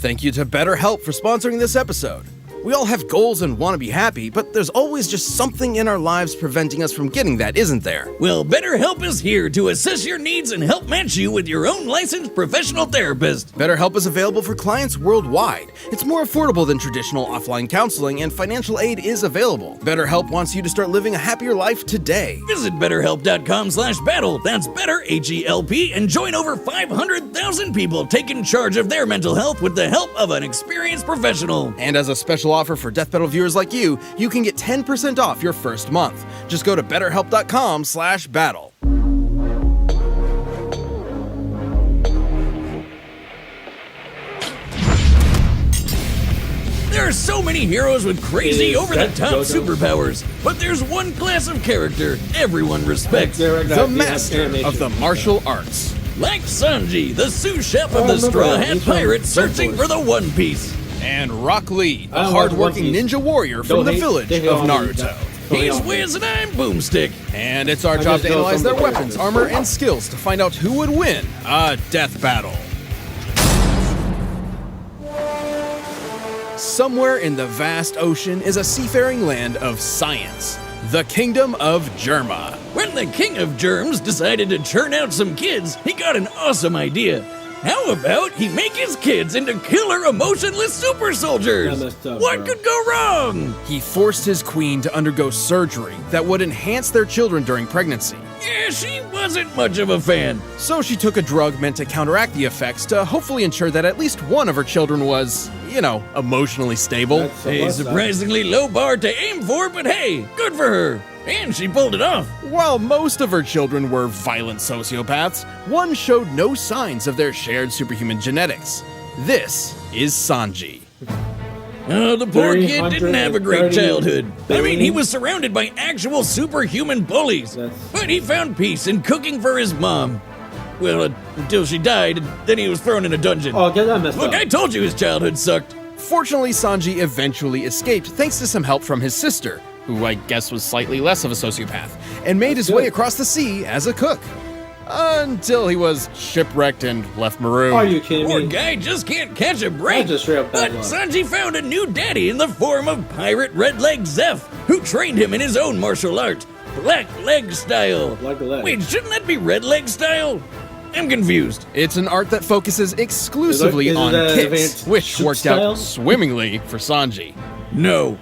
Thank you to BetterHelp for sponsoring this episode. We all have goals and want to be happy, but there's always just something in our lives preventing us from getting that, isn't there? Well, BetterHelp is here to assess your needs and help match you with your own licensed professional therapist. BetterHelp is available for clients worldwide. It's more affordable than traditional offline counseling, and financial aid is available. BetterHelp wants you to start living a happier life today. Visit BetterHelp.com/battle. That's better, H-E-L-P, and join over 500,000 people taking charge of their mental health with the help of an experienced professional. And as a special offer for Death Battle viewers like you can get 10% off your first month. Just go to betterhelp.com/battle. There are so many heroes with crazy, over-the-top superpowers, but there's one class of character everyone respects. The master of the martial arts. Like Sanji, the sous chef of the Straw Hat Pirates searching for the One Piece. And Rock Lee, a hard-working ninja warrior from the village of Naruto. He's Wiz and I'm Boomstick. And it's our job to analyze their weapons, armor, and skills to find out who would win a death battle. Somewhere in the vast ocean is a seafaring land of science, the Kingdom of Germa. When the King of Germs decided to churn out some kids, he got an awesome idea. How about he make his kids into killer emotionless super soldiers? What could go wrong? He forced his queen to undergo surgery that would enhance their children during pregnancy. Yeah, she wasn't much of a fan. So she took a drug meant to counteract the effects to hopefully ensure that at least one of her children was, emotionally stable. A surprisingly low bar to aim for, but hey, good for her. And she pulled it off. While most of her children were violent sociopaths, one showed no signs of their shared superhuman genetics. This is Sanji. Oh, the poor kid didn't have a great childhood. I mean, he was surrounded by actual superhuman bullies. But he found peace in cooking for his mom. Well, until she died, and then he was thrown in a dungeon. Oh, get that messed up. Look, I told you his childhood sucked. Fortunately, Sanji eventually escaped thanks to some help from his sister, who I guess was slightly less of a sociopath, and made his way across the sea as a cook. Until he was shipwrecked and left marooned. Are you kidding me? Poor guy just can't catch a break. That's just straight up But bad luck. Sanji found a new daddy in the form of Pirate Red Leg Zeph, who trained him in his own martial art, Black Leg style. Black leg. Wait, shouldn't that be Red Leg style? I'm confused. It's an art that focuses exclusively Is it on the kicks, advanced which worked style? out swimmingly for Sanji. No.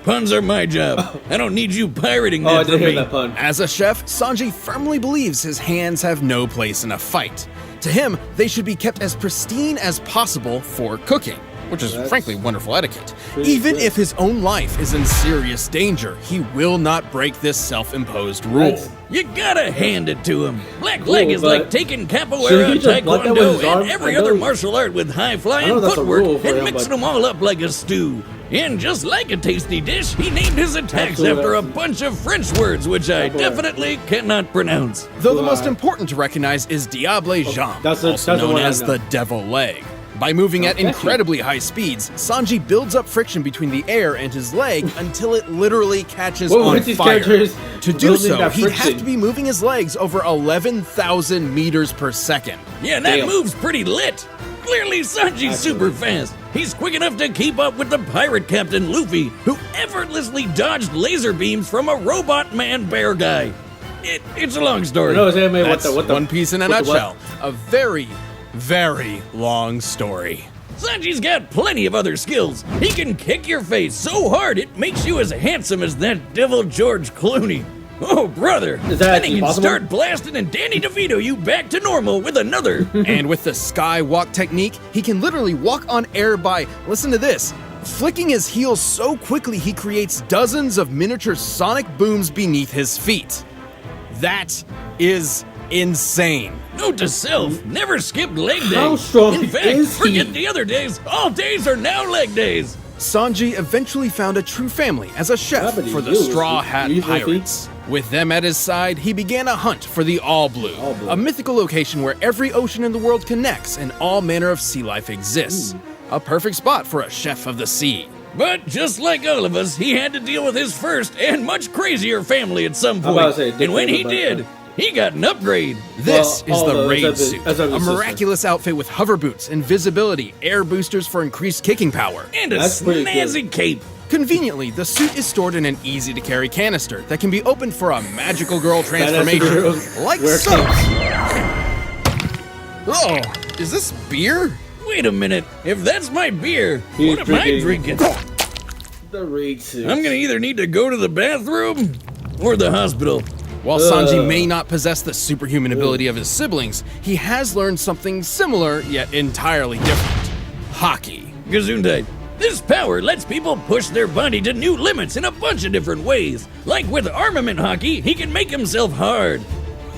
Puns are my job. I don't need you pirating Oh, I that did for hear me. that pun. As a chef, Sanji firmly believes his hands have no place in a fight. To him, they should be kept as pristine as possible for cooking, which is frankly wonderful etiquette. Even if his own life is in serious danger, he will not break this self-imposed rule. You gotta hand it to him. Black Leg is but like taking should capoeira, he just block that with taekwondo, his arm? and every I know other he- martial art with high I flying know that's a footwork rule for and him, mixing but- them all up like a stew. And just like a tasty dish, he named his attacks Absolutely. after a bunch of French words, which I definitely cannot pronounce. Though the most important to recognize is Diable Jambe, that's the also known one I as know. the Devil Leg. By moving at incredibly high speeds, Sanji builds up friction between the air and his leg until it literally catches Whoa, on with these fire. characters To do building so, that he'd have friction. to be moving his legs over 11,000 meters per second. Yeah, and that Damn. move's pretty lit. Clearly, Sanji's super fast. He's quick enough to keep up with the pirate captain Luffy, who effortlessly dodged laser beams from a robot man bear guy. It's a long story. No, it's anime. That's What the One Piece in a what the what? nutshell. A very, very long story. Sanji's got plenty of other skills. He can kick your face so hard it makes you as handsome as that devil George Clooney. Oh, brother. Is that Then actually he can possible? start blasting and Danny DeVito you back to normal with another. And with the sky walk technique, he can literally walk on air by, listen to this, flicking his heels so quickly he creates dozens of miniature sonic booms beneath his feet. That is insane. Note to self, never skip leg day. How strong In fact, is he? forget the other days. All days are now leg days. Sanji eventually found a true family as a chef but he for the used- Straw Hat he used my feet? Pirates. With them at his side, he began a hunt for the All Blue, All Blue. a mythical location where every ocean in the world connects and all manner of sea life exists. A perfect spot for a chef of the sea. But just like all of us, he had to deal with his first and much crazier family at some I'm about point. to say, And when he but- did, he got an upgrade. This is the raid that's suit, that's a miraculous outfit with hover boots, invisibility, air boosters for increased kicking power. And a That's pretty snazzy cape. Conveniently, the suit is stored in an easy-to-carry canister that can be opened for a magical girl transformation, like Wear so. Oh, is this beer? Wait a minute. If that's my beer, He's what am I drinking? The raid suit. I'm gonna either need to go to the bathroom or the hospital. While Sanji may not possess the superhuman ability of his siblings, he has learned something similar yet entirely different. Hockey. Gesundheit. This power lets people push their body to new limits in a bunch of different ways. Like with armament hockey, he can make himself hard.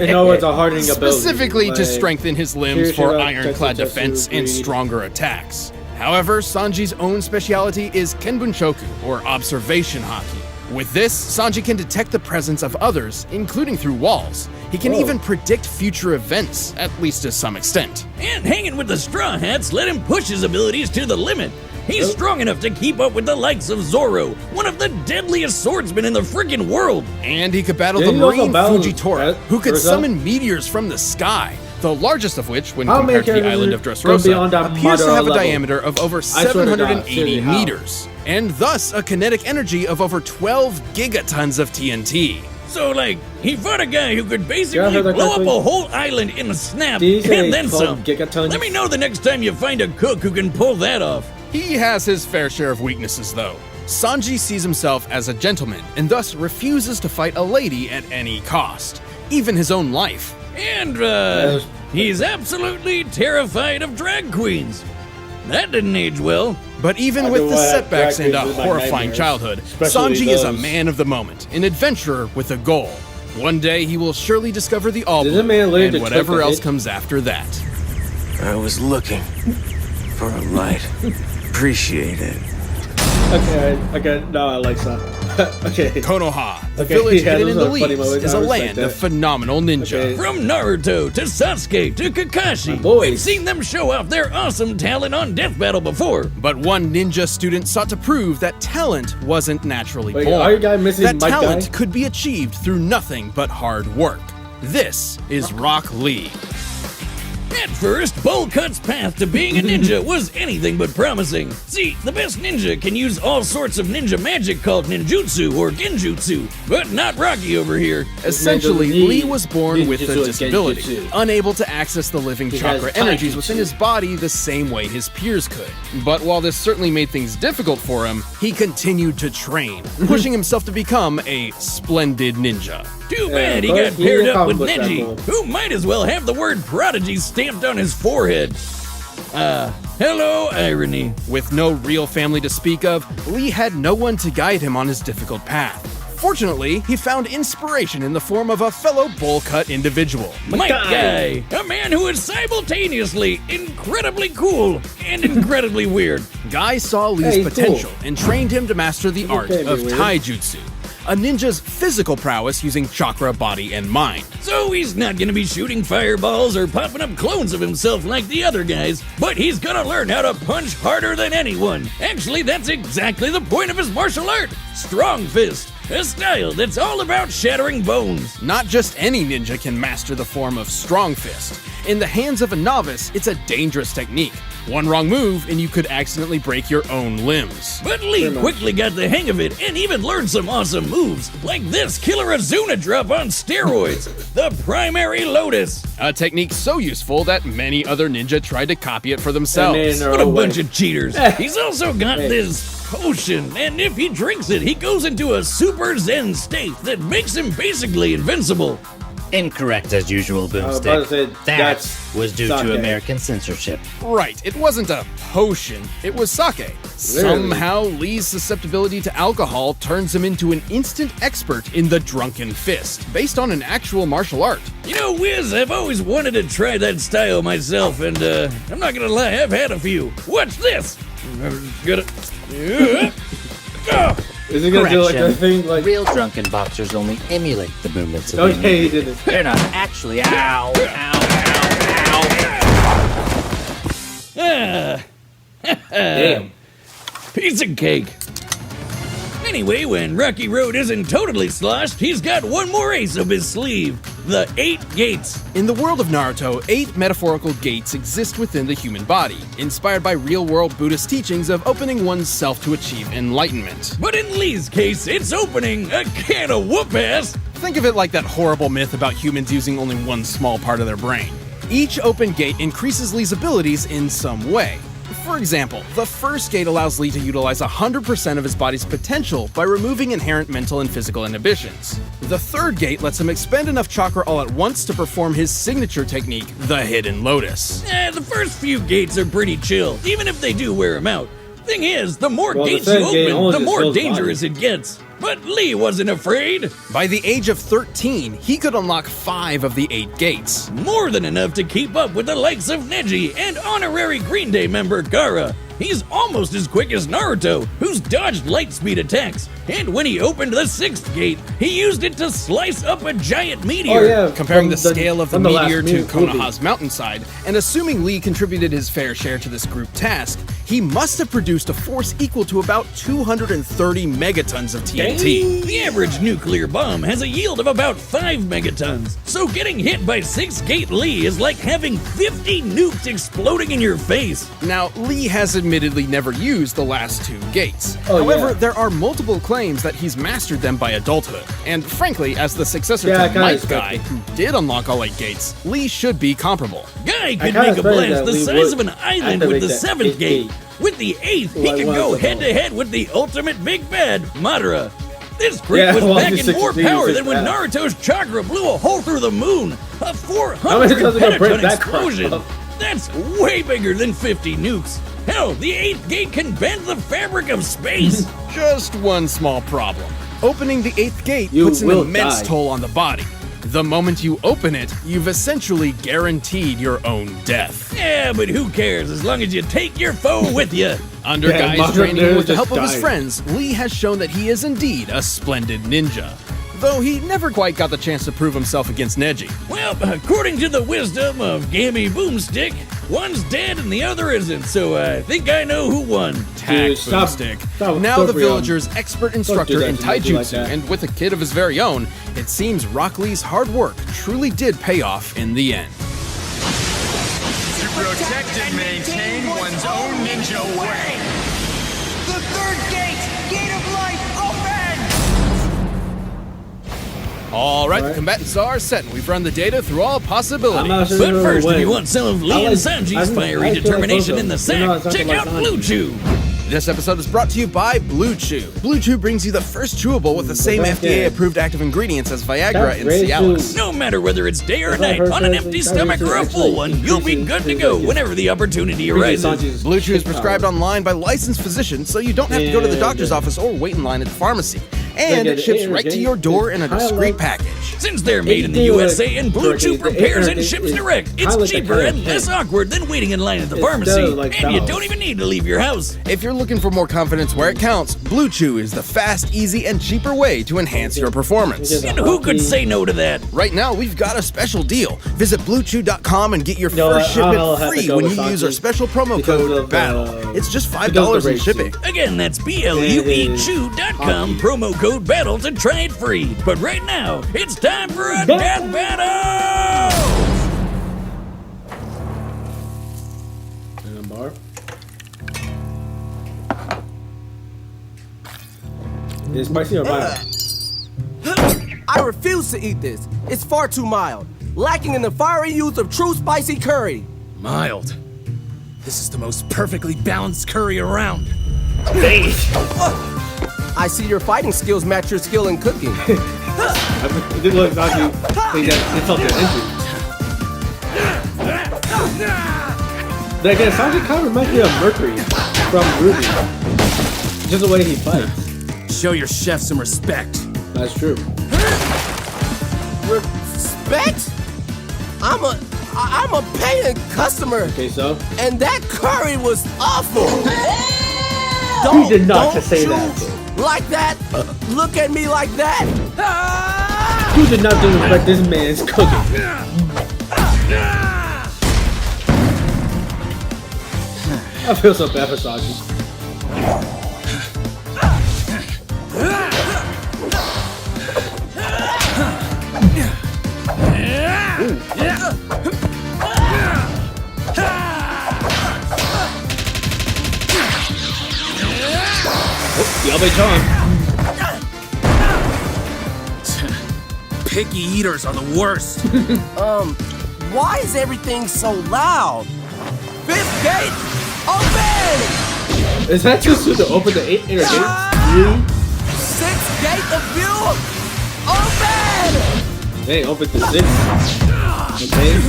You know, it's a hardening ability. Specifically to like, strengthen his limbs here's for your ironclad Tetsu defense and breed. stronger attacks. However, Sanji's own speciality is Kenbunshoku, or observation hockey. With this, Sanji can detect the presence of others, including through walls. He can even predict future events, at least to some extent. And hanging with the Straw Hats let him push his abilities to the limit. He's strong enough to keep up with the likes of Zoro, one of the deadliest swordsmen in the freaking world. And he could battle Didn't the he also Marine battle Fujitora, who could Urza? summon meteors from the sky. The largest of which, when How many compared to the characters island of go beyond Dressrosa, that appears to mother have a level? diameter of over swear to God, 780 seriously, how? meters, and thus a kinetic energy of over 12 gigatons of TNT. So, like, he fought a guy who could Yeah, I basically heard that blow up correctly. a whole island in a snap, Did you say and then 12 some. gigatons? Let me know the next time you find a cook who can pull that off. He has his fair share of weaknesses, though. Sanji sees himself as a gentleman, and thus refuses to fight a lady at any cost, even his own life. And, he's absolutely terrified of drag queens. That didn't age well. But even I with know the what setbacks drag and a queens is my horrifying nightmares. childhood, Especially Sanji is a those. man of the moment, an adventurer with a goal. One day he will surely discover the all Did the man learn and to whatever trick a else hit? comes after that. I was looking for a light. Appreciate it. Okay, no, I like that. Okay. Konoha, the Okay, village yeah, hidden in those the are funny leaves, moments. is I a respect land that. of phenomenal ninja. Okay. From Naruto to Sasuke to Kakashi, boys. we've seen them show off their awesome talent on Death Battle before. But one ninja student sought to prove that talent wasn't naturally Wait, born. are you guys missing that my talent guy? could be achieved through nothing but hard work. This is Rock Lee. At first, Bowl Cut's path to being a ninja was anything but promising. See, the best ninja can use all sorts of ninja magic called ninjutsu or genjutsu, but not Rocky over here. Essentially, Ninja Lee was born with a ninjutsu and disability, genjutsu. unable to access the living He chakra has energies taijutsu. within his body the same way his peers could. But while this certainly made things difficult for him, he continued to train, pushing himself to become a splendid ninja. Too bad he but got he paired didn't up with accomplish that Neji, goal. who might as well have the word prodigy stamped on his forehead. Hello, irony. With no real family to speak of, Lee had no one to guide him on his difficult path. Fortunately, he found inspiration in the form of a fellow bowl cut individual. Mike Guy, a man who is simultaneously incredibly cool and incredibly weird. Guy saw Lee's Hey, he's potential and trained him to master the art okay, of weird. taijutsu, a ninja's physical prowess using chakra, body, and mind. So he's not gonna be shooting fireballs or popping up clones of himself like the other guys, but he's gonna learn how to punch harder than anyone. Actually, that's exactly the point of his martial art. Strong Fist, a style that's all about shattering bones. Not just any ninja can master the form of strong fist. In the hands of a novice, it's a dangerous technique. One wrong move and you could accidentally break your own limbs. But Lee quickly got the hang of it and even learned some awesome moves, like this Killer Azuna drop on steroids, the Primary Lotus. A technique so useful that many other ninja tried to copy it for themselves. And then, What a Oh, bunch wait. of cheaters. He's also got this potion, and if he drinks it, he goes into a super zen state that makes him basically invincible. Incorrect as usual, about to Boomstick. say, That that's was due sake. to American censorship. Right, it wasn't a potion, it was sake. Somehow, Lee's susceptibility to alcohol turns him into an instant expert in the drunken fist, based on an actual martial art. You know, Wiz, I've always wanted to try that style myself, and I'm not gonna lie, I've had a few. Watch this! I'm gonna. Is he gonna do like Correction. that thing like? Real drunken boxers only emulate the movements of Okay, he the did it. They're not actually. Ow! Ow! Ow! Ow! Damn. Piece of cake. Anyway, when Rocky Road isn't totally sloshed, he's got one more ace up his sleeve. the 8 gates. In the world of Naruto, 8 metaphorical gates exist within the human body, inspired by real-world Buddhist teachings of opening one's self to achieve enlightenment. But in Lee's case, it's opening a can of whoop-ass. Think of it like that horrible myth about humans using only one small part of their brain. Each open gate increases Lee's abilities in some way. For example, the first gate allows Lee to utilize 100% of his body's potential by removing inherent mental and physical inhibitions. The third gate lets him expend enough chakra all at once to perform his signature technique, the Hidden Lotus. The first few gates are pretty chill, even if they do wear him out. Thing is, the more gates you open, the more dangerous it gets. But Lee wasn't afraid. By the age of 13, he could unlock 5 of the 8 gates. More than enough to keep up with the likes of Neji and honorary Green Day member Gaara. He's almost as quick as Naruto, who's dodged light speed attacks. And when he opened the 6th gate, he used it to slice up a giant meteor. Oh, yeah. Comparing the scale of the meteor to movie. Konoha's mountainside, and assuming Lee contributed his fair share to this group task, he must have produced a force equal to about 230 megatons of TNT. The average nuclear bomb has a yield of about 5 megatons. So getting hit by 6-gate Lee is like having 50 nukes exploding in your face. Now, Lee has admittedly never used the last 2 gates. Oh, However, yeah. there are multiple claims that he's mastered them by adulthood. And frankly, as the successor Yeah, I to kinda Might expect Guy, it. who did unlock all 8 gates, Lee should be comparable. Guy could kinda make a expected blast that the Lee size would of an island with the activate that 7th eighth gate. gate. With the 8th, he Like could one go of the head to head with the ultimate big bad, Madara. This creep Yeah, was well, back he's in more 16, power he's than when bad. Naruto's chakra blew a hole through the moon. A many 400 times are gonna break pentaton that crap explosion. up? That's way bigger than 50 nukes. Hell, the 8th gate can bend the fabric of space. Just one small problem. Opening the 8th gate You puts an will immense die. toll on the body. The moment you open it, you've essentially guaranteed your own death. Yeah, but who cares as long as you take your foe with you. Under Yeah, Guy's Madara training there with the just help of his died. friends, Lee has shown that he is indeed a splendid ninja. Though he never quite got the chance to prove himself against Neji. Well, according to the wisdom of Gammy Boomstick, one's dead and the other isn't, so I think I know who won. Tag stop- Boomstick. stop- Now don't the bring on- villager's expert instructor that in to Neji like taijutsu, that. and with a kid of his very own, it seems Rock Lee's hard work truly did pay off in the end. To protect and maintain one's own ninja way. The third gate! Gate of light, open! All right, the Alright. combatants are set, and we've run the data through all I'm possibilities. not sure But who first, if win. you want some of Lee I and like- Sanji's I fiery feel like determination Bozo. in the You know, sack, it's something check like out Sanji. Blue Chew. This episode is brought to you by Blue Chew. Blue Chew brings you the first chewable with the same back FDA-approved active ingredients as Viagra and Red Cialis. No matter whether it's day or I've night, heard on an that empty it's stomach or a actually full one, you'll be good to go increases- whenever the opportunity Increases arises. Sanji's Blue Chew is power. prescribed online by licensed physicians, so you don't have to go to the doctor's office or wait in line at the pharmacy. And it ships right to your door in a discreet package. Since they're made in the USA and Blue Chew prepares and ships direct, it's cheaper and less awkward than waiting in line at the pharmacy. And you don't even need to leave your house. If you're looking for more confidence where it counts, Blue Chew is the fast, easy, and cheaper way to enhance your performance. And who could say no to that? Right now, we've got a special deal. Visit BlueChew.com and get your know first what? I'll shipment have to free go when with you use our Sanji special promo because code of, BATTLE. It's just because $5 of the in race shipping. Again, that's BLUEChew.com, promo code BATTLE to try it free. But right now, it's time for a death battle! And a bar. Is it spicy or mild? I refuse to eat this. It's far too mild, lacking in the fiery use of true spicy curry. Mild. This is the most perfectly balanced curry around. I see your fighting skills match your skill in cooking. It did look like you think that it's something injury. Then again, Sanji kind of reminds me of Mercury from Ruby. Just the way he fights. Show your chef some respect. That's true. Respect? I'm a paying customer, Okay, so and that curry was awful. He did not don't just say you that. Like that? Look at me like that? who did not disrespect this man's cooking? I feel so bad for Sanji. Yabei Chan. Picky eaters are the worst. Why is everything so loud? Fifth gate, open! Is that too soon to open the 8 inner gates? Really? Sixth gate of view, open! They opened the 6. Okay.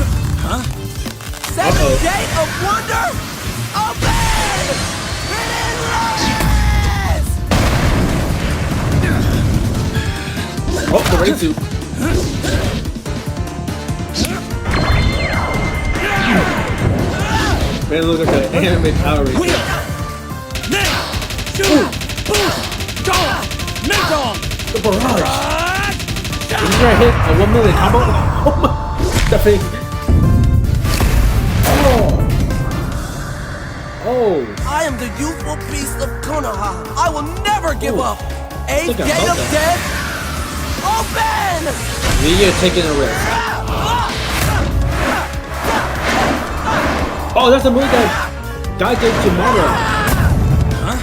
Seventh gate of wonder, open! It is Oh, the rain suit. Man, look at the anime Power Ranger. The barrage. Did you try to hit a 1 million combo? Oh my. That thing. Oh. I am the youthful beast of Konoha. I will never give up. Eighth Look at gate of that. death, open! You're taking a risk. Oh, that's the move that guy did to Mara. Huh?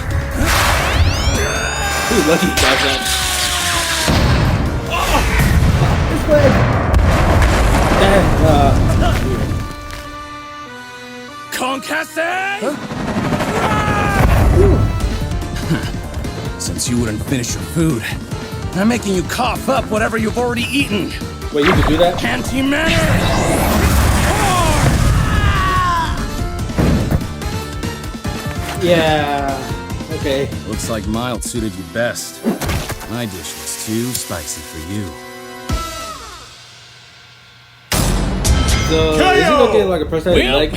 Ooh, lucky he got that. Oh, this leg. Concasse! Since you wouldn't finish your food, I'm making you cough up whatever you've already eaten. Wait, you can do that? Anti-matter! Yeah. Okay. Looks like mild suited you best. My dish was too spicy for you. So, is he looking like a person Well, like?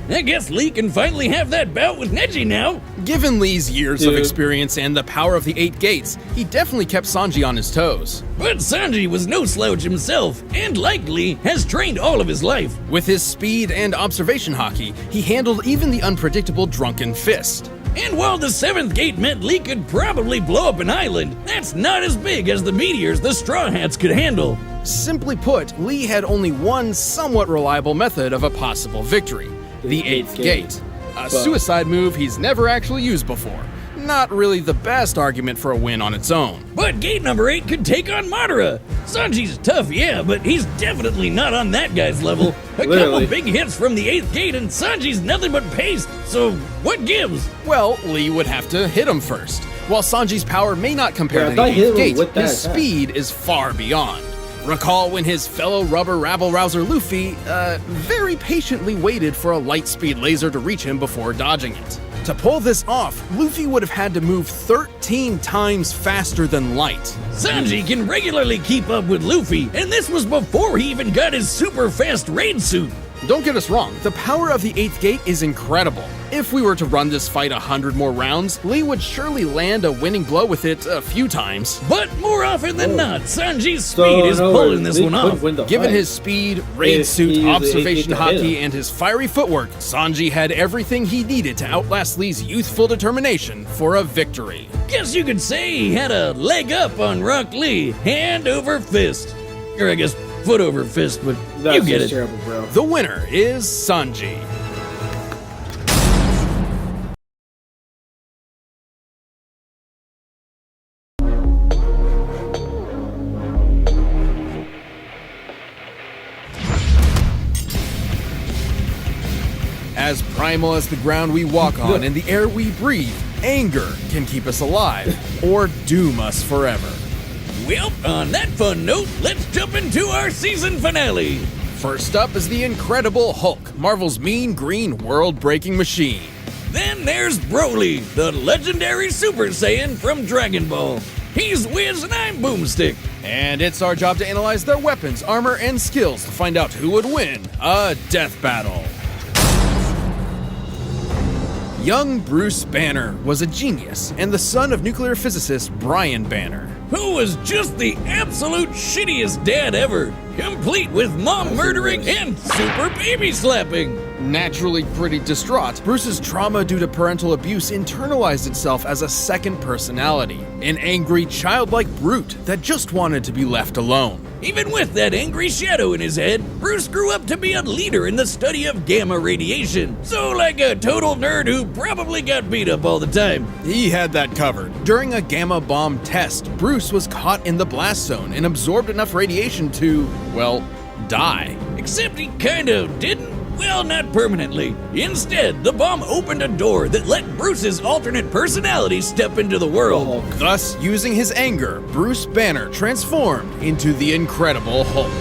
I guess Lee can finally have that bout with Neji now. Given Lee's years of Dude. experience and the power of the 8 gates, he definitely kept Sanji on his toes. But Sanji was no slouch himself, and like Lee, has trained all of his life. With his speed and observation hockey, he handled even the unpredictable Drunken Fist. And while the 7th gate meant Lee could probably blow up an island, that's not as big as the meteors the Straw Hats could handle. Simply put, Lee had only one somewhat reliable method of a possible victory: the 8th gate. A suicide move he's never actually used before. Not really the best argument for a win on its own. But gate number 8 could take on Madara. Sanji's tough, yeah, but he's definitely not on that guy's level. A couple big hits from the 8th gate and Sanji's nothing but paste, so what gives? Well, Lee would have to hit him first. While Sanji's power may not compare to the I hit 8th him gate, with that his attack. speed is far beyond. Recall when his fellow rubber rabble-rouser Luffy very patiently waited for a light speed laser to reach him before dodging it. To pull this off, Luffy would have had to move 13 times faster than light. Sanji can regularly keep up with Luffy, and this was before he even got his super fast raid suit. Don't get us wrong, the power of the 8th gate is incredible. If we were to run this fight 100 more rounds, Lee would surely land a winning blow with it a few times. But more often than not, Sanji's speed is pulling this one off. Given his speed, raid If he suit, used the 8th observation gate to hit hockey, him. and his fiery footwork, Sanji had everything he needed to outlast Lee's youthful determination for a victory. Guess you could say he had a leg up on Rock Lee, hand over fist. Or I guess foot over fist, but That's you get just it. terrible, bro. The winner is Sanji. As primal as the ground we walk on and the air we breathe, anger can keep us alive or doom us forever. Well, on that fun note, let's jump into our season finale. First up is the Incredible Hulk, Marvel's mean green world-breaking machine. Then there's Broly, the legendary Super Saiyan from Dragon Ball. He's Wiz and I'm Boomstick. And it's our job to analyze their weapons, armor, and skills to find out who would win a death battle. Young Bruce Banner was a genius and the son of nuclear physicist Brian Banner. Who was just the absolute shittiest dad ever, complete with mom murdering and super baby slapping. Naturally pretty distraught, Bruce's trauma due to parental abuse internalized itself as a second personality, an angry, childlike brute that just wanted to be left alone. Even with that angry shadow in his head, Bruce grew up to be a leader in the study of gamma radiation. So like a total nerd who probably got beat up all the time. He had that covered. During a gamma bomb test, Bruce was caught in the blast zone and absorbed enough radiation to, well, die. Except he kind of didn't. Well, not permanently. Instead, the bomb opened a door that let Bruce's alternate personality step into the world. Thus, using his anger, Bruce Banner transformed into the Incredible Hulk.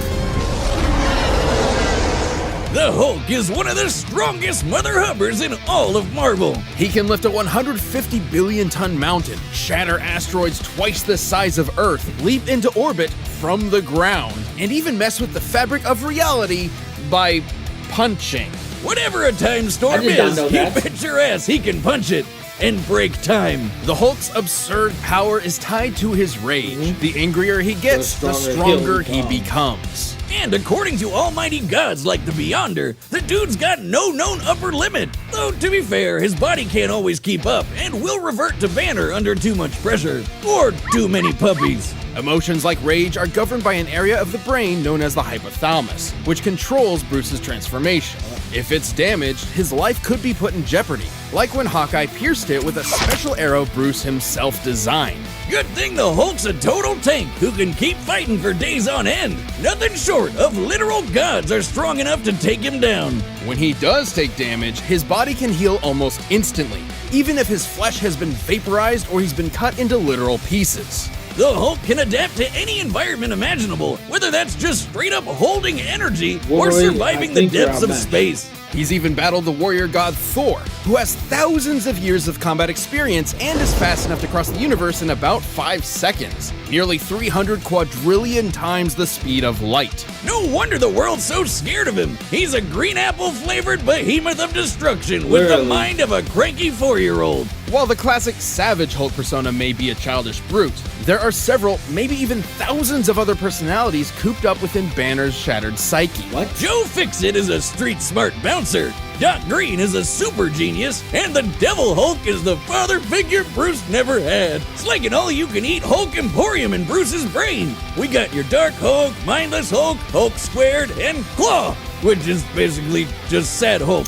The Hulk is one of the strongest mother hubbers in all of Marvel. He can lift a 150 billion ton mountain, shatter asteroids twice the size of Earth, leap into orbit from the ground, and even mess with the fabric of reality by punching. Whatever a time storm is, you bet your ass he can punch it and break time. The Hulk's absurd power is tied to his rage. The angrier he gets, the stronger he becomes. And according to almighty gods like the Beyonder, the dude's got no known upper limit. Though, to be fair, his body can't always keep up and will revert to Banner under too much pressure. Or too many puppies. Emotions like rage are governed by an area of the brain known as the hypothalamus, which controls Bruce's transformation. If it's damaged, his life could be put in jeopardy, like when Hawkeye pierced it with a special arrow Bruce himself designed. Good thing the Hulk's a total tank who can keep fighting for days on end. Nothing short of literal gods are strong enough to take him down. When he does take damage, his body can heal almost instantly, even if his flesh has been vaporized or he's been cut into literal pieces. The Hulk can adapt to any environment imaginable, whether that's just straight up holding energy or surviving the depths of space. He's even battled the warrior god Thor, who has thousands of years of combat experience and is fast enough to cross the universe in about 5 seconds, nearly 300 quadrillion times the speed of light. No wonder the world's so scared of him. He's a green apple flavored behemoth of destruction with the mind of a cranky 4-year-old. While the classic Savage Hulk persona may be a childish brute, there are several, maybe even thousands of other personalities cooped up within Banner's shattered psyche. What? Joe Fixit is a street-smart bouncer, Doc Green is a super genius, and the Devil Hulk is the father figure Bruce never had. It's like an all-you-can-eat Hulk Emporium in Bruce's brain. We got your Dark Hulk, Mindless Hulk, Hulk Squared, and Claw, which is basically just Sad Hulk.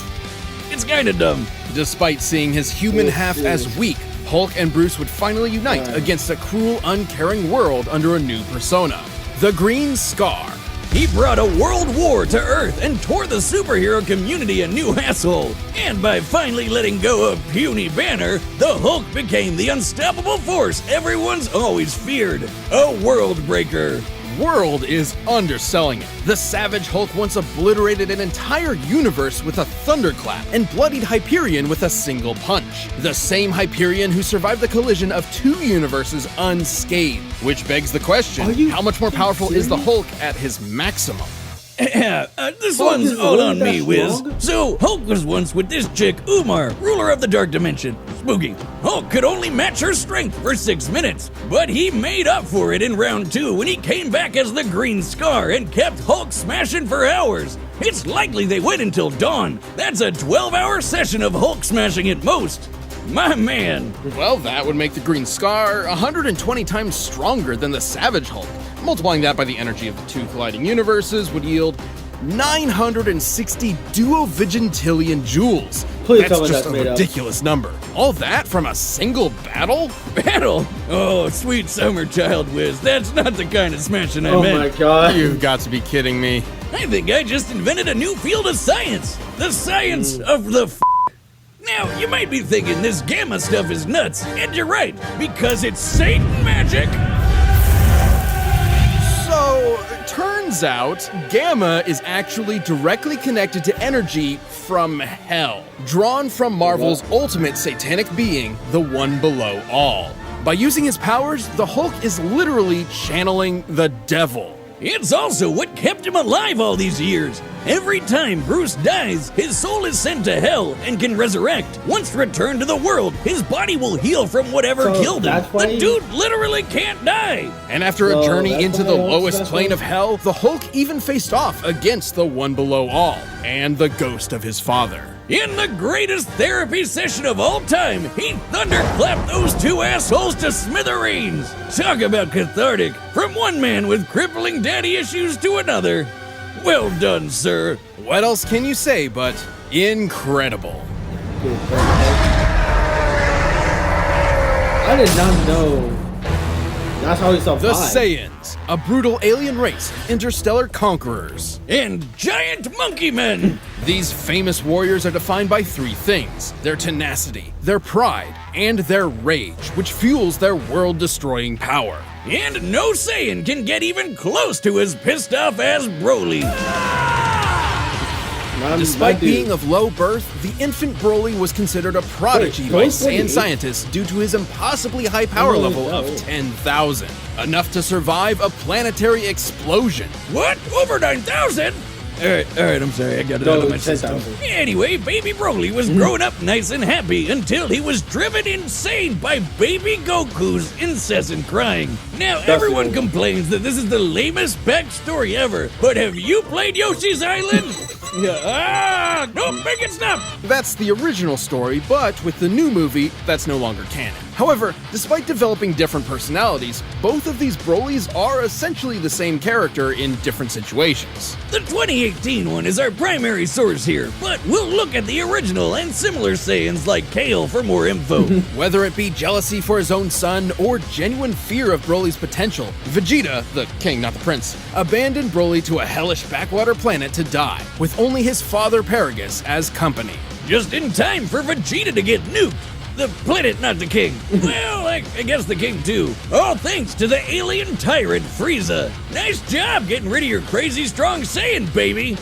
It's kinda dumb. Despite seeing his human half as weak, Hulk and Bruce would finally unite against a cruel, uncaring world under a new persona, the Green Scar. He brought a world war to Earth and tore the superhero community a new asshole. And by finally letting go of puny Banner, the Hulk became the unstoppable force everyone's always feared, a world breaker. World is underselling it. The Savage Hulk once obliterated an entire universe with a thunderclap and bloodied Hyperion with a single punch. The same Hyperion who survived the collision of 2 universes unscathed. Which begs the question, how much more powerful is the Hulk at his maximum? This one's all on me, Wiz. So, Hulk was once with this chick, Umar, ruler of the Dark Dimension. Spooky. Hulk could only match her strength for 6 minutes, but he made up for it in round 2 when he came back as the Green Scar and kept Hulk smashing for hours. It's likely they went until dawn. That's a 12-hour session of Hulk smashing at most. My man. Well, that would make the Green Scar 120 times stronger than the Savage Hulk. Multiplying that by the energy of the 2 colliding universes would yield 960 duovigintillion joules. Please tell That's me just that's a made up. ridiculous number. All that from a single battle? Battle? Oh, sweet summer child, Wiz. That's not the kind of smashing I Oh meant. my god. You've got to be kidding me. I think I just invented a new field of science. The science of the Now, you might be thinking this gamma stuff is nuts, and you're right, because it's Satan magic. So, turns out, gamma is actually directly connected to energy from hell, drawn from Marvel's ultimate satanic being, the One Below All. By using his powers, the Hulk is literally channeling the devil. It's also what kept him alive all these years. Every time Bruce dies, his soul is sent to hell and can resurrect. Once returned to the world, his body will heal from whatever killed him. The dude literally can't die. And after a journey into the lowest plane of hell, the Hulk even faced off against the One Below All and the ghost of his father. In the greatest therapy session of all time, he thunderclapped those two assholes to smithereens. Talk about cathartic. From one man with crippling daddy issues to another. Well done, sir. What else can you say but incredible? I did not know. That's how he survived. The Saiyans, a brutal alien race of interstellar conquerors. And giant monkey men. These famous warriors are defined by three things: their tenacity, their pride, and their rage, which fuels their world-destroying power. And no Saiyan can get even close to his pissed off ass Broly. Despite being of low birth, the infant Broly was considered a prodigy by Saiyan scientists due to his impossibly high power level of 10,000, enough to survive a planetary explosion. What? Over 9,000? Alright, I'm sorry, I got it out of my system. Anyway, baby Broly was growing up nice and happy until he was driven insane by baby Goku's incessant crying. Now, everyone complains that this is the lamest backstory ever, but have you played Yoshi's Island? Nope, make it stop! That's the original story, but with the new movie, that's no longer canon. However, despite developing different personalities, both of these Brolys are essentially the same character in different situations. The 2018 one is our primary source here, but we'll look at the original and similar Saiyans like Kale for more info. Whether it be jealousy for his own son or genuine fear of Broly's potential, Vegeta, the king not the prince, abandoned Broly to a hellish backwater planet to die, with only his father Paragus as company. Just in time for Vegeta to get nuked. The planet, not the king. Well, I guess the king too. All thanks to the alien tyrant Frieza. Nice job getting rid of your crazy strong Saiyan, baby.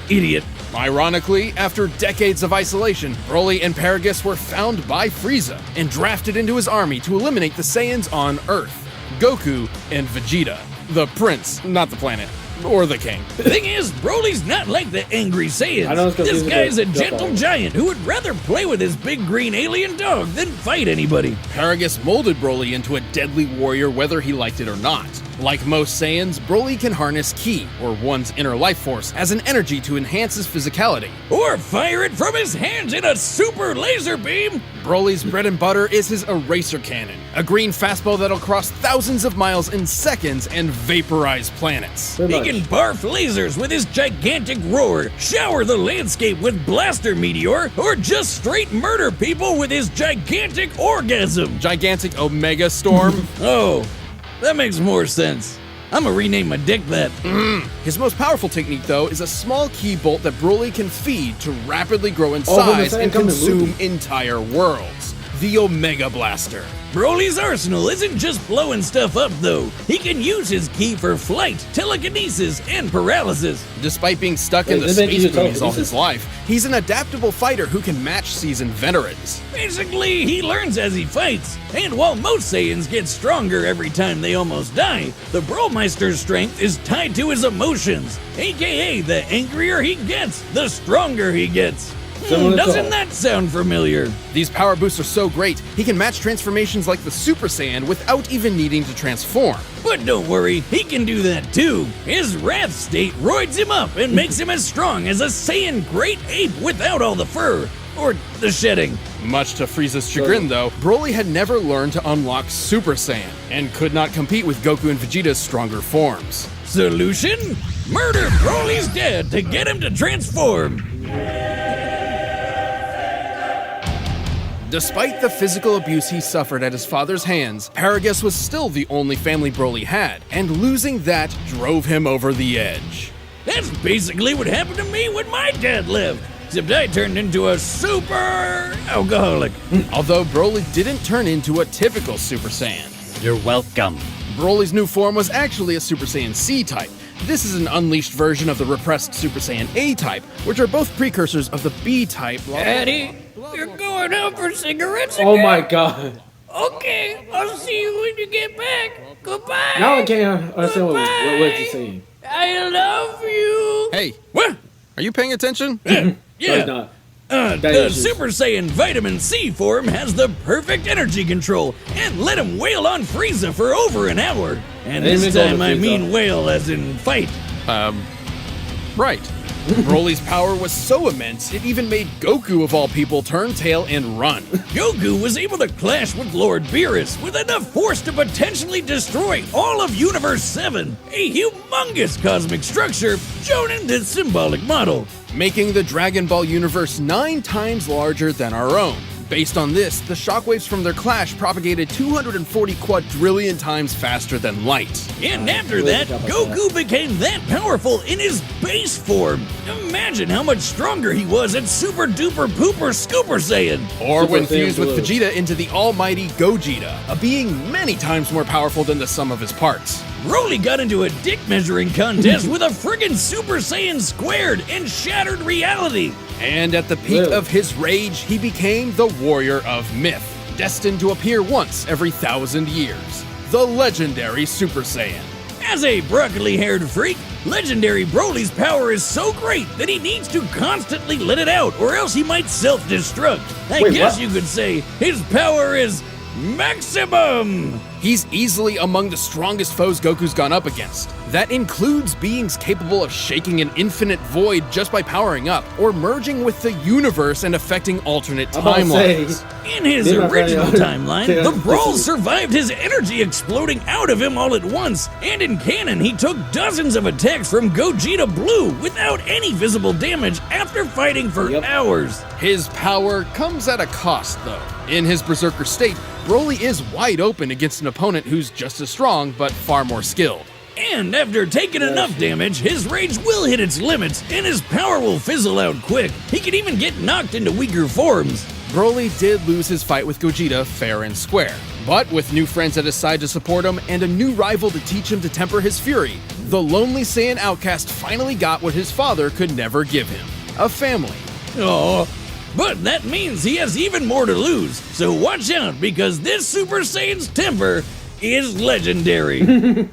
Idiot. Ironically, after decades of isolation, Broly and Paragus were found by Frieza and drafted into his army to eliminate the Saiyans on Earth, Goku and Vegeta. The prince, not the planet. Or the king. The thing is, Broly's not like the angry Saiyans. This guy's a gentle giant who would rather play with his big green alien dog than fight anybody. Paragus molded Broly into a deadly warrior whether he liked it or not. Like most Saiyans, Broly can harness Ki, or one's inner life force, as an energy to enhance his physicality. Or fire it from his hands in a super laser beam! Broly's bread and butter is his eraser cannon, a green fastball that'll cross thousands of miles in seconds and vaporize planets. He can barf lasers with his gigantic roar, shower the landscape with blaster meteor, or just straight murder people with his gigantic orgasm. Gigantic Omega Storm? Oh, that makes more sense. I'm gonna rename my dick that. His most powerful technique, though, is a small key bolt that Broly can feed to rapidly grow in size and consume entire worlds. The Omega Blaster. Broly's arsenal isn't just blowing stuff up, though. He can use his ki for flight, telekinesis, and paralysis. Despite being stuck in the space movies all his life, he's an adaptable fighter who can match seasoned veterans. Basically, he learns as he fights. And while most Saiyans get stronger every time they almost die, the Bromeister's strength is tied to his emotions. AKA, the angrier he gets, the stronger he gets. Doesn't that sound familiar? These power boosts are so great, he can match transformations like the Super Saiyan without even needing to transform. But don't worry, he can do that too. His Wrath state roids him up and makes him as strong as a Saiyan Great Ape without all the fur. Or the shedding. Much to Frieza's chagrin, though, Broly had never learned to unlock Super Saiyan, and could not compete with Goku and Vegeta's stronger forms. Solution? Murder Broly's dad to get him to transform. Despite the physical abuse he suffered at his father's hands, Paragus was still the only family Broly had, and losing that drove him over the edge. That's basically what happened to me when my dad lived, except I turned into a super alcoholic. Although Broly didn't turn into a typical Super Saiyan. You're welcome. Broly's new form was actually a Super Saiyan C-type. This is an unleashed version of the repressed Super Saiyan A-type, which are both precursors of the B-type. Daddy, you're going out for cigarettes again? Oh my god. Okay, I'll see you when you get back. Goodbye. Now I can't understand what you're saying. I love you. Hey, What? are you paying attention? No, Yeah. it's not. The Super Saiyan Vitamin C form has the perfect energy control and let him wail on Frieza for over an hour. And this time I mean wail as in fight. Right. Broly's power was so immense, it even made Goku, of all people, turn tail and run. Goku was able to clash with Lord Beerus with enough force to potentially destroy all of Universe 7, a humongous cosmic structure shown in this symbolic model. Making the Dragon Ball universe 9 times larger than our own. Based on this, the shockwaves from their clash propagated 240 quadrillion times faster than light. And after that, Goku became that powerful in his base form. Imagine how much stronger he was at Super Duper Pooper Scooper Saiyan. Or Super when Saiyan fused with Blue. Vegeta into the almighty Gogeta, a being many times more powerful than the sum of his parts. Broly got into a dick measuring contest with a friggin' Super Saiyan squared and shattered reality. And at the peak Really? of his rage, he became the Warrior of Myth, destined to appear once every 1,000 years. The legendary Super Saiyan. As a broccoli-haired freak, legendary Broly's power is so great that he needs to constantly let it out or else he might self-destruct. I Wait, guess what? you could say his power is maximum. He's easily among the strongest foes Goku's gone up against. That includes beings capable of shaking an infinite void just by powering up, or merging with the universe and affecting alternate I'm about to say, In timelines. his They're not original ready. timeline, They're the not Brawl listening. survived his energy exploding out of him all at once, and in canon, he took dozens of attacks from Gogeta Blue without any visible damage after fighting for Yep. hours. His power comes at a cost, though. In his berserker state, Broly is wide open against an opponent who's just as strong, but far more skilled. And after taking enough damage, his rage will hit its limits, and his power will fizzle out quick. He can even get knocked into weaker forms. Broly did lose his fight with Gogeta fair and square, but with new friends at his side to support him and a new rival to teach him to temper his fury, the lonely Saiyan outcast finally got what his father could never give him: a family. Oh, but that means he has even more to lose. So watch out, because this Super Saiyan's temper is legendary.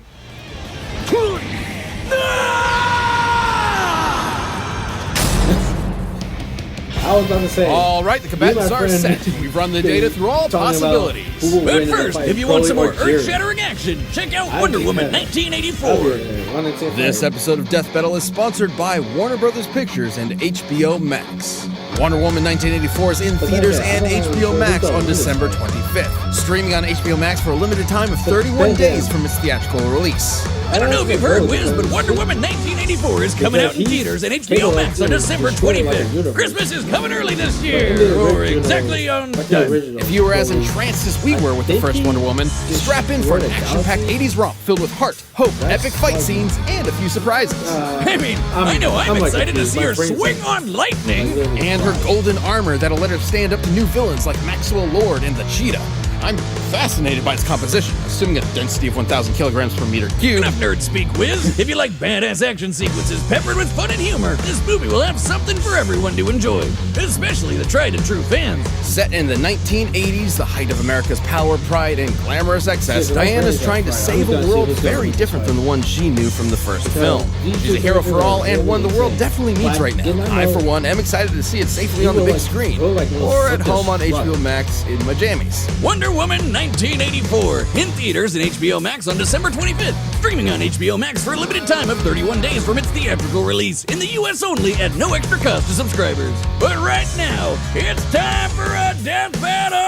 I was about to say. All right, the combatants my are friend. set. We've run the data through all talking about possibilities. who will But win in a first, fight, if you want Broly some or more Jiren. earth-shattering action, check out I Wonder think Woman that- 1984. This episode of Death Battle is sponsored by Warner Brothers Pictures and HBO Max. Wonder Woman 1984 is in theaters and HBO Max on December 25th, streaming on HBO Max for a limited time of 31 days from its theatrical release. I don't know if you've heard, Wiz, but Wonder Woman 1984 is coming out in theaters and HBO Max on December 25th. Christmas is coming early this year, or exactly on time. If you were as entranced as we were with the first Wonder Woman, strap in for an action-packed 80s romp filled with heart, hope, epic fight scenes, and a few surprises. I mean, I know I'm like excited to confused. see My her brain's swing on lightning. And her golden armor that'll let her stand up to new villains like Maxwell Lord and the Cheetah. I'm fascinated by its composition, assuming a density of 1,000 kilograms per meter cubed. Enough nerd speak, Wiz. If you like badass action sequences peppered with fun and humor, this movie will have something for everyone to enjoy, especially the tried and true fans. Set in the 1980s, the height of America's power, pride, and glamorous excess, Diana's trying to save a world very different from the one she knew from the first film. She's a hero for all and one the world definitely needs right now. I, for one, am excited to see it safely on the big screen, or at home on HBO Max in my jammies. Wonder Woman 1984, in theaters and HBO Max on December 25th. Streaming on HBO Max for a limited time of 31 days from its theatrical release, in the US only at no extra cost to subscribers. But right now, it's time for a death battle!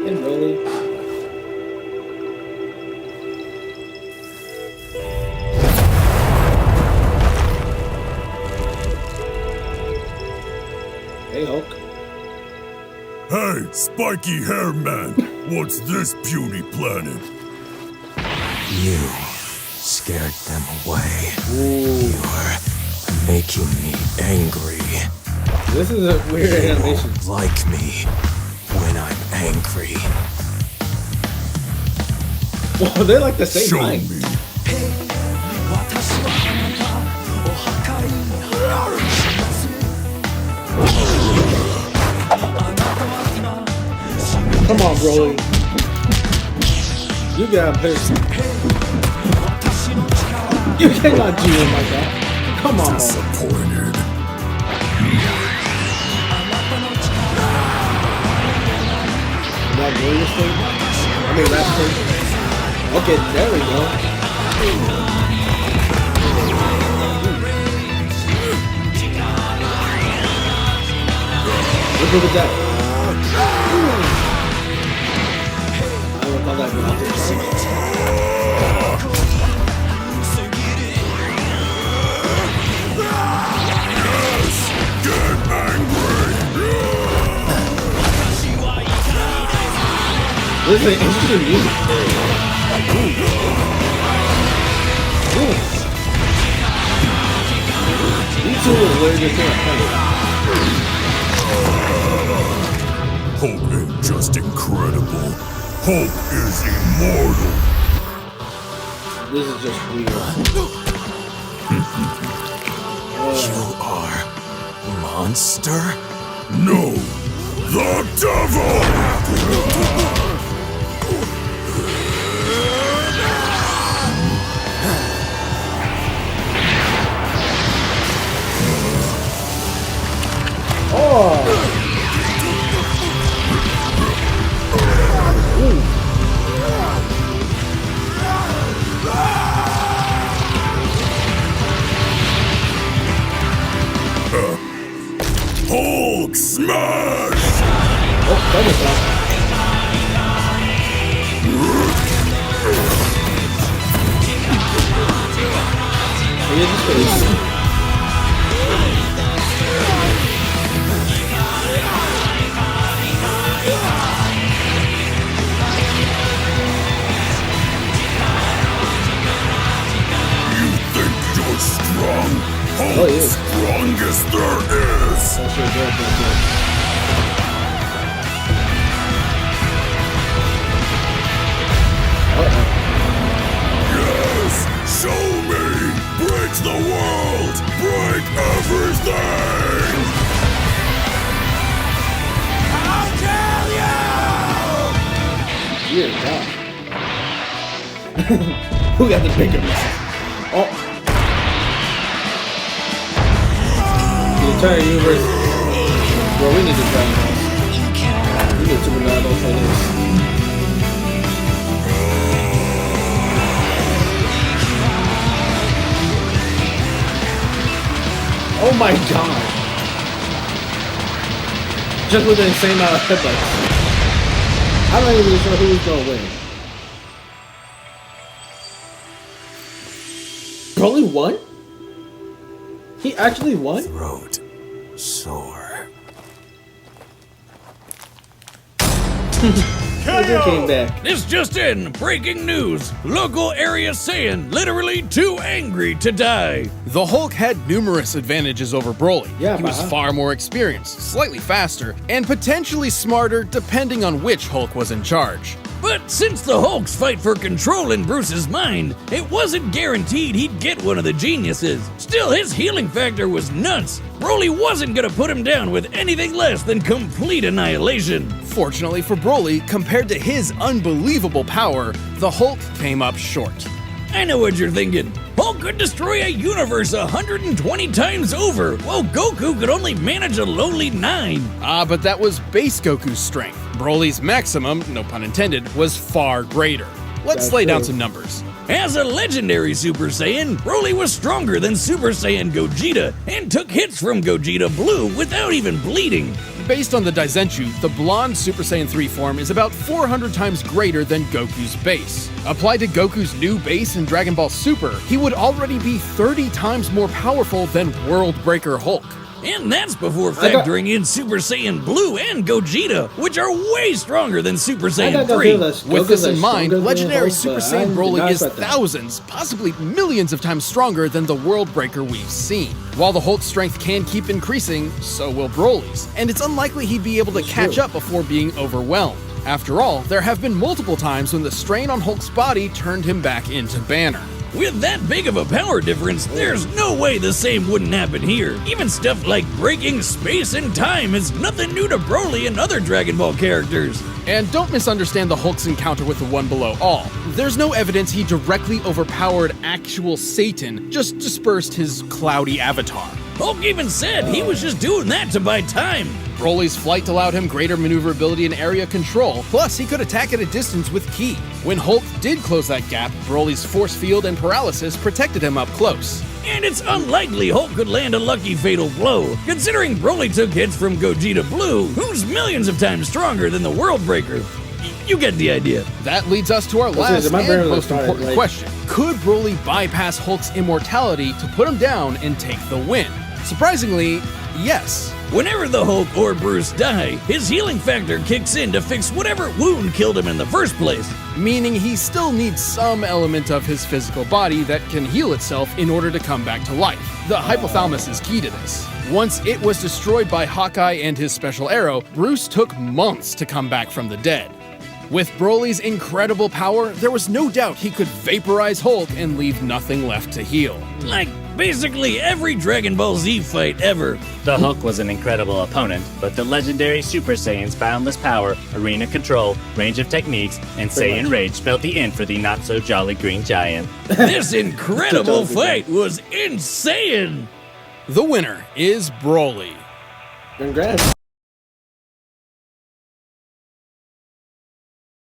And Broly. Hey, Hulk. Hey, spiky hair man, what's this beauty planet? You scared them away. You're making me angry. This is a weird animation. Like me when I'm angry. Well, they're like the same Show line. me. Come on, Broly. You got pissed. You cannot do him like that. Come on. Disappointed. That Broly thing? I mean, that thing. Okay, there we go. Look at that. I will call that one. Get angry! This is an interesting music. Ooh. These two are really good things. Hulk ain't just incredible. Hulk is immortal. This is just weird. You are monster? No, the devil! Hulk smash! Oh, that is that. He is just really You're strong. Hulk Oh, yeah. strongest there is. That's really good. That's good. Yes, show me. Break the world. Break everything. I'll kill you! Dear God. Who got the bigger missile? Oh. The entire universe. Bro, we need to try this. We need to battle for this. Oh my God. Just with the insane amount of headlights. I'm not even really sure who's gonna win. Broly won? He actually won? Throat sore. He came back. This just in, breaking news. Local area Saiyan literally too angry to die. The Hulk had numerous advantages over Broly. Yeah, he was but- far more experienced, slightly faster, and potentially smarter depending on which Hulk was in charge. But since the Hulk's fight for control in Bruce's mind, it wasn't guaranteed he'd get one of the geniuses. Still, his healing factor was nuts. Broly wasn't gonna put him down with anything less than complete annihilation. Fortunately for Broly, compared to his unbelievable power, the Hulk came up short. I know what you're thinking. Hulk could destroy a universe 120 times over, while Goku could only manage a lowly 9. But that was base Goku's strength. Broly's maximum, no pun intended, was far greater. Let's That's lay down true. some numbers. As a legendary Super Saiyan, Broly was stronger than Super Saiyan Gogeta and took hits from Gogeta Blue without even bleeding. Based on the Daizenshuu, the blonde Super Saiyan 3 form is about 400 times greater than Goku's base. Applied to Goku's new base in Dragon Ball Super, he would already be 30 times more powerful than World Breaker Hulk. And that's before I got- factoring in Super Saiyan Blue and Gogeta, which are way stronger than Super I Saiyan got the 3. feel that With Goku's this in like mind, stronger than legendary Hulk, Super but Saiyan I'm Broly not is about that. thousands, possibly millions of times stronger than the World Breaker we've seen. While the Hulk's strength can keep increasing, so will Broly's, and it's unlikely he'd be able to catch true. up before being overwhelmed. After all, there have been multiple times when the strain on Hulk's body turned him back into Banner. With that big of a power difference, there's no way the same wouldn't happen here. Even stuff like breaking space and time is nothing new to Broly and other Dragon Ball characters. And don't misunderstand the Hulk's encounter with the One Below All. There's no evidence he directly overpowered actual Satan, just dispersed his cloudy avatar. Hulk even said he was just doing that to buy time. Broly's flight allowed him greater maneuverability and area control, plus he could attack at a distance with ki. When Hulk did close that gap, Broly's force field and paralysis protected him up close. And it's unlikely Hulk could land a lucky fatal blow, considering Broly took hits from Gogeta Blue, who's millions of times stronger than the World Breaker. You get the idea. That leads us to our last and most important question. Could Broly bypass Hulk's immortality to put him down and take the win? Surprisingly, yes. Whenever the Hulk or Bruce die, his healing factor kicks in to fix whatever wound killed him in the first place. Meaning he still needs some element of his physical body that can heal itself in order to come back to life. The hypothalamus is key to this. Once it was destroyed by Hawkeye and his special arrow, Bruce took months to come back from the dead. With Broly's incredible power, there was no doubt he could vaporize Hulk and leave nothing left to heal. Like basically every Dragon Ball Z fight ever. The Hulk was an incredible opponent, but the legendary Super Saiyan's boundless power, arena control, range of techniques, and Saiyan Rage spelled the end for the not-so-jolly Green Giant. This incredible fight was insane! The winner is Broly. Congrats.